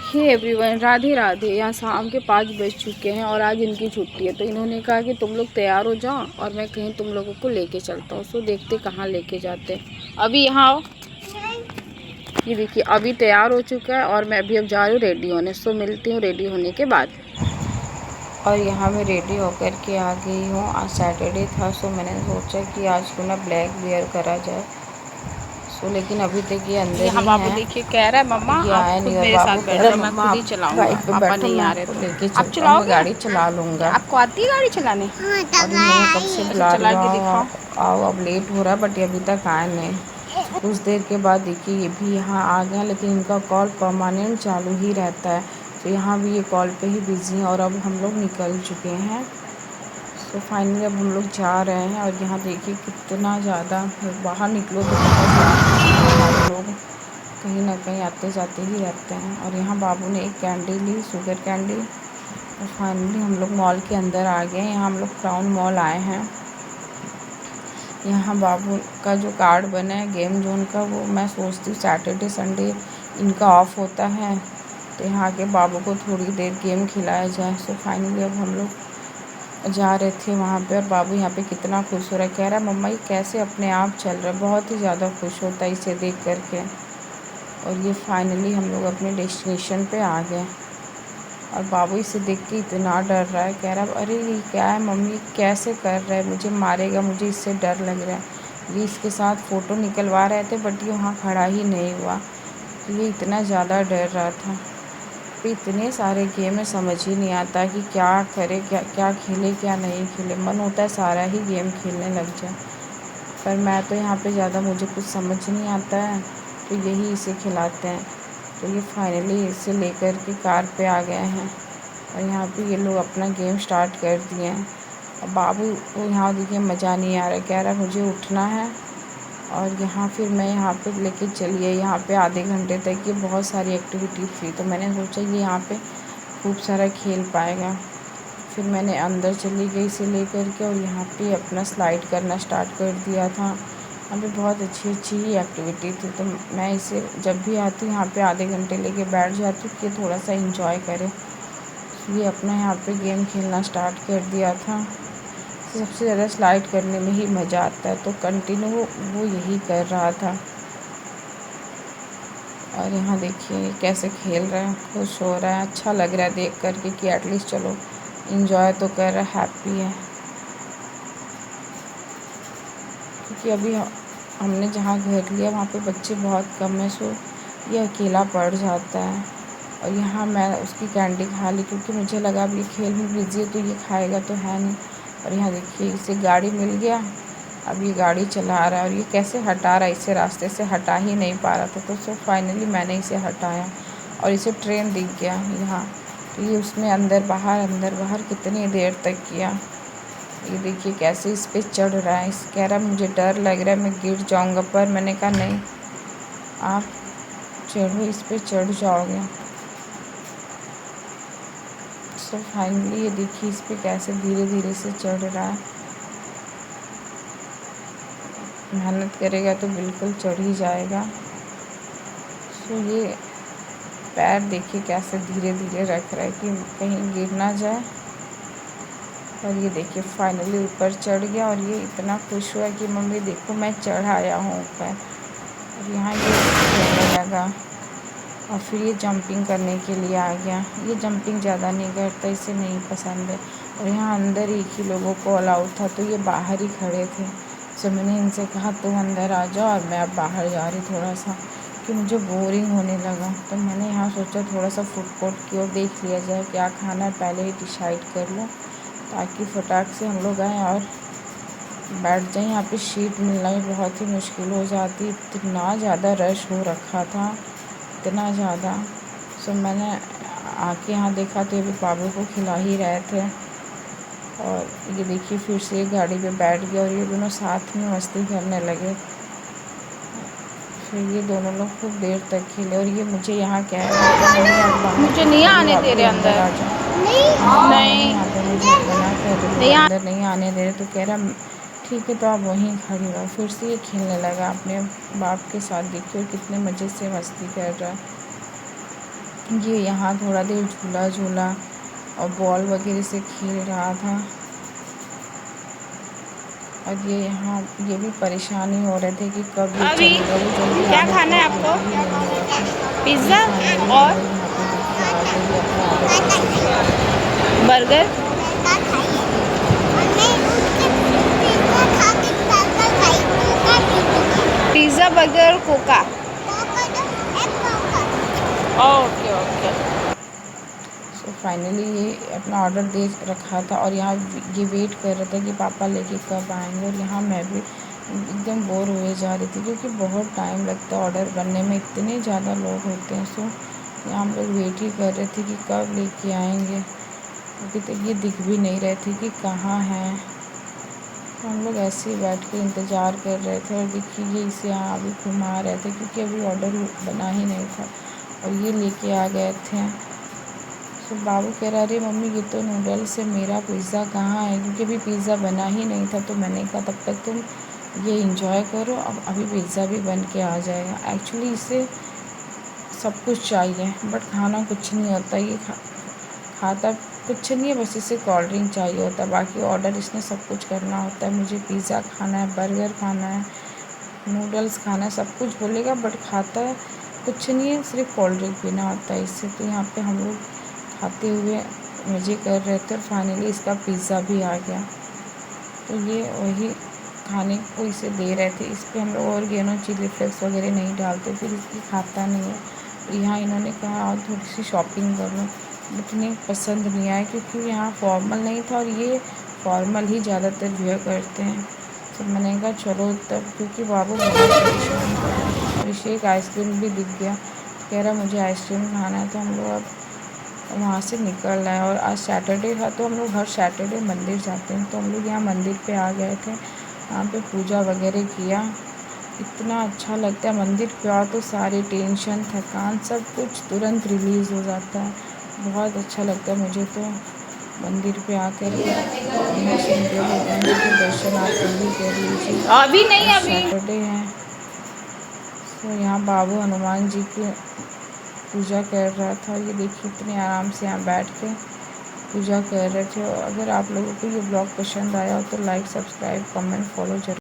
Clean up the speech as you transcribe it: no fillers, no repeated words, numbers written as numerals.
Hey everyone, Radhe Radhe. यहाँ शाम के 5 बज चुके हैं और आज इनकी छुट्टी है, तो इन्होंने कहा कि तुम लोग तैयार हो जाओ और मैं कहीं तुम लोगों को लेके चलता हूँ। सो देखते कहाँ लेके जाते हैं। अभी यहाँ आओ। ये देखिए अभी तैयार हो चुका है और मैं अभी अब जा रही हूँ रेडी होने। सो मिलती हूँ रेडी होने के बाद। और यहाँ मैं रेडी होकर के आ गई हूँ। आज सैटरडे था, सो मैंने सोचा कि आज क्यों ना ब्लैक वेयर करा जाए। सो लेकिन अभी तक ये अंदर यहाँ ही बाबू है। देखिए कह रहा है मम्मा ये आप आया खुद नहीं और मेरे बाबू साथ कह बैठ रहा जाओ, है मैं मम्मा खुद ही आप चलाऊंगा। बाइक पे पापा बैठो, नहीं मैं आ रहे आपको तो लेके आप चलता हूँ, मैं चलाओगे? गाड़ी चला लूँगा। आपको आती है गाड़ी चलाने? और इन्होंने कब से अच्छा बुला रही चला हूँ, के आओ दिखाओ। आओ, अब लेट हो रहा है बट ये अभी तक आए नहीं। कुछ देर के बाद देखिए ये भी यहाँ आ गया, लेकिन इनका कॉल परमानेंट चालू ही रहता है, तो यहाँ भी ये कॉल पे ही बिज़ी हैं। और अब हम लोग निकल चुके हैं। तो फाइनली अब हम लोग जा रहे हैं। और यहाँ देखिए कितना ज़्यादा, बाहर निकलो तो बहुत ज़्यादा लोग कहीं ना कहीं आते जाते ही रहते हैं। और यहाँ बाबू ने एक कैंडी ली, शुगर कैंडी। और फाइनली हम लोग मॉल के अंदर आ गए। यहाँ हम लोग टाउन मॉल आए हैं। यहाँ बाबू का जो कार्ड बना है गेम जोन का, वो मैं सोचती हूँ सैटरडे संडे इनका ऑफ होता है, तो यहाँ के बाबू को थोड़ी देर गेम खिलाया जाए। सो फाइनली अब हम लोग जा रहे थे वहाँ पे। और बाबू यहाँ पे कितना खुश हो रहा है, कह रहा है मम्मा ये कैसे अपने आप चल रहा है। बहुत ही ज़्यादा खुश होता है इसे देख करके। और ये फाइनली हम लोग अपने डेस्टिनेशन पे आ गए। और बाबू इसे देख के इतना डर रहा है, कह रहा है अरे ये क्या है मम्मी, कैसे कर रहा है, मुझे मारेगा, मुझे इससे डर लग रहा है। ये इसके साथ फ़ोटो निकलवा रहे थे बट ये वहाँ खड़ा ही नहीं हुआ। तो ये इतना ज़्यादा डर रहा था। तो इतने सारे गेम में समझ ही नहीं आता कि क्या करे, क्या क्या खेले क्या नहीं खेले। मन होता है सारा ही गेम खेलने लग जाए, पर मैं तो यहाँ पे ज़्यादा मुझे कुछ समझ नहीं आता है, तो यही इसे खिलाते हैं। तो ये फाइनली इसे लेकर के कार पे आ गए हैं। और यहाँ पे ये लोग अपना गेम स्टार्ट कर दिए हैं। और बाबू को यहाँ देखिए मज़ा नहीं आ रहा, कह रहा है मुझे उठना है। और यहाँ फिर मैं यहाँ पे लेके चलिए, यहाँ पे आधे घंटे तक ये बहुत सारी एक्टिविटी थी, तो मैंने सोचा ये यहाँ पे खूब सारा खेल पाएगा। फिर मैंने अंदर चली गई इसे लेकर के, और यहाँ पे अपना स्लाइड करना स्टार्ट कर दिया था। यहाँ पे बहुत अच्छी अच्छी ही एक्टिविटी थी, तो मैं इसे जब भी आती हूँ यहाँ पे आधे घंटे लेके बैठ जाती हूँ कि थोड़ा सा इंजॉय करे। ये अपना यहाँ पे गेम खेलना स्टार्ट कर दिया था। सबसे ज़्यादा स्लाइड करने में ही मज़ा आता है, तो कंटिन्यू वो यही कर रहा था। और यहाँ देखिए कैसे खेल रहा है, खुश हो रहा है, अच्छा लग रहा है देख करके कि एटलीस्ट चलो इंजॉय तो कर रहा है, हैप्पी है। क्योंकि अभी हमने जहाँ घर लिया वहाँ पे बच्चे बहुत कम हैं, सो ये अकेला पड़ जाता है। और यहाँ मैं उसकी कैंडी खा ली, क्योंकि मुझे लगा अब ये खेल में बिज़ी है तो ये खाएगा तो है नहीं। और यहाँ देखिए इसे गाड़ी मिल गया, अब ये गाड़ी चला रहा है। और ये कैसे हटा रहा है, इसे रास्ते से हटा ही नहीं पा रहा था, तो सो फाइनली मैंने इसे हटाया। और इसे ट्रेन दिख गया यहाँ, तो ये उसमें अंदर बाहर कितनी देर तक किया। ये देखिए कैसे इस पे चढ़ रहा है। इस कह रहा मुझे डर लग रहा है मैं गिर जाऊँगा, पर मैंने कहा नहीं आप चढ़ो, इस पे चढ़ जाओगे। सो फाइनली ये देखिए इस पे कैसे धीरे धीरे से चढ़ रहा है। मेहनत करेगा तो बिल्कुल चढ़ ही जाएगा। सो ये पैर देखिए कैसे धीरे धीरे रख रहा है कि कहीं गिर ना जाए। और ये देखिए फाइनली ऊपर चढ़ गया, और ये इतना खुश हुआ कि मम्मी देखो मैं चढ़ आया हूँ ऊपर। और यहाँ ये खेलने लगा, और फिर ये जंपिंग करने के लिए आ गया। ये जंपिंग ज़्यादा नहीं करता, इसे नहीं पसंद है। और यहाँ अंदर एक ही लोगों को अलाउड था, तो ये बाहर ही खड़े थे। तो मैंने इनसे कहा तुम अंदर आ जाओ, और मैं अब बाहर जा रही थोड़ा सा, कि मुझे बोरिंग होने लगा। तो मैंने यहाँ सोचा थोड़ा सा फूड कोर्ट की ओर देख लिया जाए, क्या खाना है पहले ही डिसाइड कर लूँ, ताकि फटाक से हम लोग आएँ और बैठ जाएँ। यहाँ पे सीट मिलना भी बहुत ही मुश्किल हो जाती, इतना ज़्यादा रश हो रखा था, इतना ज़्यादा। सो मैंने आके यहाँ देखा तो ये भी बाबू को खिला ही रहे थे। और ये देखिए फिर से गाड़ी पे बैठ गया, और ये दोनों साथ में मस्ती करने लगे। फिर ये दोनों लोग खूब देर तक खेले। और ये मुझे यहाँ कह रहा है मुझे नहीं आने दे रहे अंदर अंदर। आ जाओ। नहीं यहाँ पे मुझे मना कर रही नहीं है, अंदर नहीं आने दे रहे, तो कह रहा ठीक है तो आप वहीं खड़ी रहो। फिर से ये खेलने लगा अपने बाप के साथ, देखिए कितने मज़े से मस्ती कर रहा है। ये यहाँ थोड़ा देर झूला झूला और बॉल वगैरह से खेल रहा था। और ये यहाँ ये भी परेशानी हो रहे थे कि कब ये अभी चलेगा, वो जल्दी क्या आने खाना का है मूड आपको? ही नहीं हो रहा था। ये पिज़्ज़ा फाइनली हम और लोग यहाँ पे देखिए आ गए, ये अपना ऑर्डर कर चुके हैं। Burger. Pizza, burger, Coca. Okay okay. So finally ये अपना ऑर्डर दे रखा था और यहाँ ये वेट कर रहा था कि पापा लेके कब आएंगे। और यहाँ मैं भी एकदम बोर हुए जा रही थी क्योंकि बहुत टाइम लगता है ऑर्डर बनने में, इतने ज़्यादा लोग होते हैं। सो यहाँ हम लोग वेट ही कर रहे थे कि कब लेके आएंगे। अभी तक ये दिख भी नहीं रहे थे कि कहाँ हैं। तो हम लोग ऐसे ही बैठ के इंतज़ार कर रहे थे और देखिए ये इसे यहाँ अभी घुमा रहे थे क्योंकि अभी ऑर्डर बना ही नहीं था और ये लेके आ गए थे। तो बाबू कह रहा अरे मम्मी ये तो नूडल्स है, मेरा पिज़्ज़ा कहाँ है, क्योंकि अभी पिज़्ज़ा बना ही नहीं था। तो मैंने कहा तब तक तुम ये इंजॉय करो, अब अभी पिज़्ज़ा भी बन के आ जाएगा। एक्चुअली इसे सब कुछ चाहिए बट खाना कुछ नहीं होता। ये खाता कुछ नहीं है, बस इसे कोल्ड ड्रिंक चाहिए होता है। बाकी ऑर्डर इसने सब कुछ करना होता है। मुझे पिज़्ज़ा खाना है, बर्गर खाना है, नूडल्स खाना है, सब कुछ बोलेगा बट खाता है कुछ नहीं है, सिर्फ कोल्ड ड्रिंक पीना होता है इससे। तो यहाँ पे हम लोग खाते हुए मज़े कर रहे थे और फाइनली इसका पिज़्ज़ा भी आ गया। तो ये वही खाने को इसे दे रहे थे। इस पर हम लोग और गेनो चिली फ्लेक्स वगैरह नहीं डालते, फिर इसकी खाता नहीं है। यहाँ इन्होंने कहा और थोड़ी सी शॉपिंग कर लो, बट इन्हें पसंद नहीं आया क्योंकि यहाँ फॉर्मल नहीं था और ये फॉर्मल ही ज़्यादातर वेयर करते हैं। तो मैंने कहा चलो तब, क्योंकि बाबू बहुत परेशान कर रहा है। और इसे एक आइसक्रीम भी दिख गया, कह रहा मुझे आइसक्रीम खाना है। तो हम लोग अब वहाँ से निकल रहे हैं। और आज सैटरडे था तो हम लोग हर सैटरडे मंदिर जाते हैं। तो हम लोग यहाँ मंदिर पे आ गए थे, यहाँ पे पूजा वगैरह किया। इतना अच्छा लगता है मंदिर पे आओ तो सारे टेंशन थकान सब कुछ तुरंत रिलीज़ हो जाता है। बहुत अच्छा लगता है मुझे तो मंदिर पे आकर मैं शनिदेव भगवान जी के दर्शन आप भी कर लीजिए। अभी नहीं, आज अभी। सैटरडे है। तो यहाँ बाबू हनुमान जी की पूजा कर रहा था। ये देखिए इतने आराम से यहाँ बैठ के पूजा कर रहे थे। और अगर आप लोगों को ये ब्लॉग पसंद आया हो तो लाइक, सब्सक्राइब, कमेंट, फॉलो जरूर।